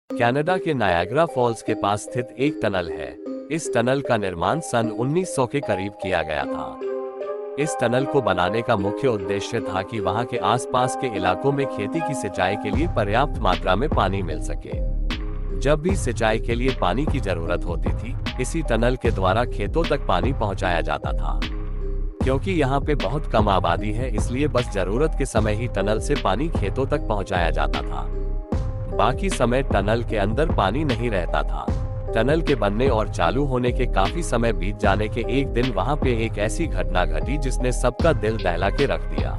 Canada के नायाग्रा false के पास स्थित एक टनल है। इस टनल का निर्माण सन 1900 के करीब किया गया था। इस टनल को बनाने का मुख्य उद्देश्य था कि वहां के आसपास के इलाकों में खेती की सिंचाई के लिए पर्याप्त मात्रा में पानी मिल सके। जब भी सिंचाई के लिए पानी की जरूरत होती थी, इसी टनल के द्वारा खेतों तक पानी पहुंचाया जाता था। क्योंकि यहाँ पे बहुत कम आबादी है, इसलिए बस जरूरत के समय ही टनल से पानी खेतों तक पहुंचाया जाता था। बाकी समय टनल के अंदर पानी नहीं रहता था। टनल के बनने और चालू होने के काफी समय बीत जाने के एक दिन वहां पे एक ऐसी घटना घटी जिसने सबका दिल दहला के रख दिया।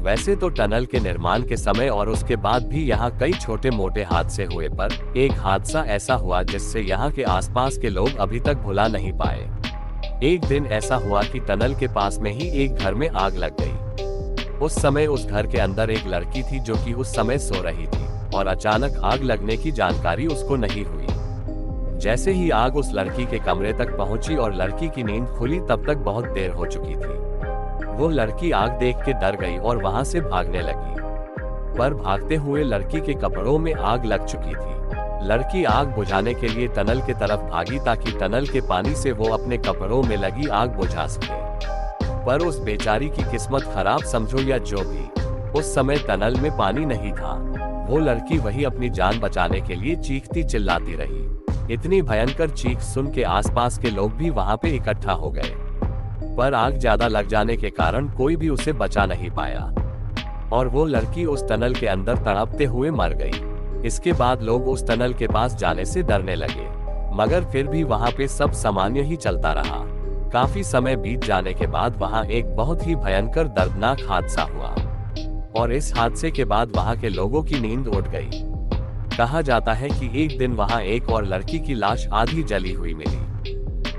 वैसे तो टनल के निर्माण के समय और उसके बाद भी यहाँ कई छोटे मोटे हादसे हुए, पर एक हादसा ऐसा हुआ जिससे यहाँ के आसपास के लोग अभी तक भुला नहीं पाए। एक दिन ऐसा हुआ कि टनल के पास में ही एक घर में आग लग गई। उस समय उस घर के अंदर एक लड़की थी जो कि उस समय सो रही थी और अचानक आग लगने की जानकारी उसको नहीं हुई। जैसे ही आग उस लड़की के कमरे तक पहुंची और लड़की की नींद खुली, तब तक बहुत देर हो चुकी थी। वो लड़की आग देख के डर गई और वहां से भागने लगी, पर भागते हुए लड़की के कपड़ों में आग लग चुकी थी। लड़की आग बुझाने के लिए टनल के तरफ भागी ताकि टनल के पानी से वो अपने कपड़ों में लगी आग बुझा सके। पर उस बेचारी की किस्मत खराब समझो या जो भी, उस समय टनल में पानी नहीं था। वो लड़की वही अपनी जान बचाने के लिए चीखती चिल्लाती रही। इतनी भयंकर चीख सुन के आसपास के लोग भी वहां पे इकट्ठा हो गए, पर आग ज्यादा लग जाने के कारण कोई भी उसे बचा नहीं पाया और वो लड़की उस टनल के अंदर तड़पते हुए मर गई। इसके बाद लोग उस टनल के पास जाने से डरने लगे, मगर फिर भी वहां पे सब सामान्य ही चलता रहा। काफी समय बीत जाने के बाद वहां एक बहुत ही भयंकर दर्दनाक हादसा हुआ और इस हादसे के बाद वहां के लोगों की नींद उड़ गई। कहा जाता है कि एक दिन वहां एक और लड़की की लाश आधी जली हुई मिली।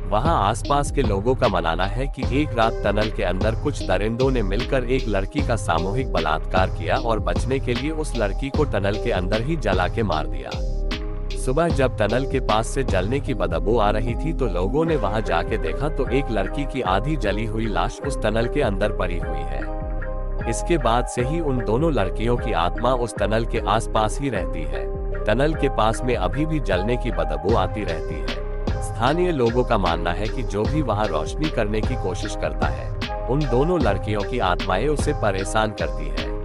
वहां आसपास के लोगों का मानना है कि एक रात टनल के अंदर कुछ दरिंदों ने मिलकर एक लड़की का सामूहिक बलात्कार किया और बचने के लिए उस लड़की को टनल के अंदर ही जला के मार दिया। सुबह जब टनल के पास से जलने की बदबू आ रही थी तो लोगों ने वहां जाके देखा तो एक लड़की की आधी जली हुई लाश उस टनल के अंदर पड़ी हुई है। इसके बाद से ही उन दोनों लड़कियों की आत्मा उस टनल के आसपास ही रहती है। टनल के पास में अभी भी जलने की बदबू आती रहती है। स्थानीय लोगों का मानना है कि जो भी वहां रोशनी करने की कोशिश करता है, उन दोनों लड़कियों की आत्माएं उसे परेशान करती है।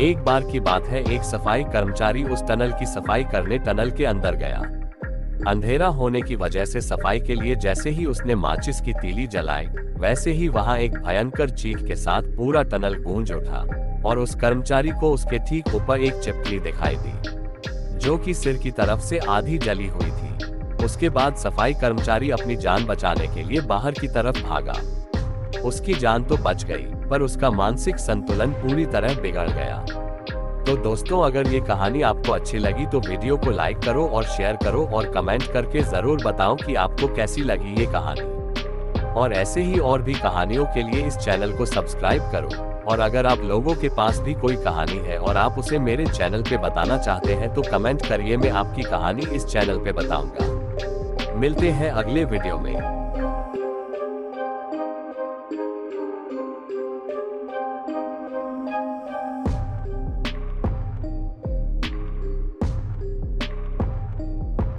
एक बार की बात है, एक सफाई कर्मचारी उस टनल की सफाई करने टनल के अंदर गया। अंधेरा होने की वजह से सफाई के लिए जैसे ही उसने माचिस की तीली जलाई, वैसे ही वहां एक भयंकर चीख के साथ पूरा टनल गूंज उठा और उस कर्मचारी को उसके ठीक ऊपर एक छिपकली दिखाई दी जो कि सिर की तरफ से आधी जली हुई थी। उसके बाद सफाई कर्मचारी अपनी जान बचाने के लिए बाहर की तरफ भागा। उसकी जान तो बच गई, पर उसका मानसिक संतुलन पूरी तरह बिगड़ गया। तो दोस्तों, अगर ये कहानी आपको अच्छी लगी तो वीडियो को लाइक करो और शेयर करो और कमेंट करके जरूर बताओ कि आपको कैसी लगी ये कहानी। और ऐसे ही और भी कहानियों के लिए इस चैनल को सब्सक्राइब करो। और अगर आप लोगों के पास भी कोई कहानी है और आप उसे मेरे चैनल पे बताना चाहते हैं तो कमेंट करिए, मैं आपकी कहानी इस चैनल पे बताऊंगा। मिलते हैं अगले वीडियो में।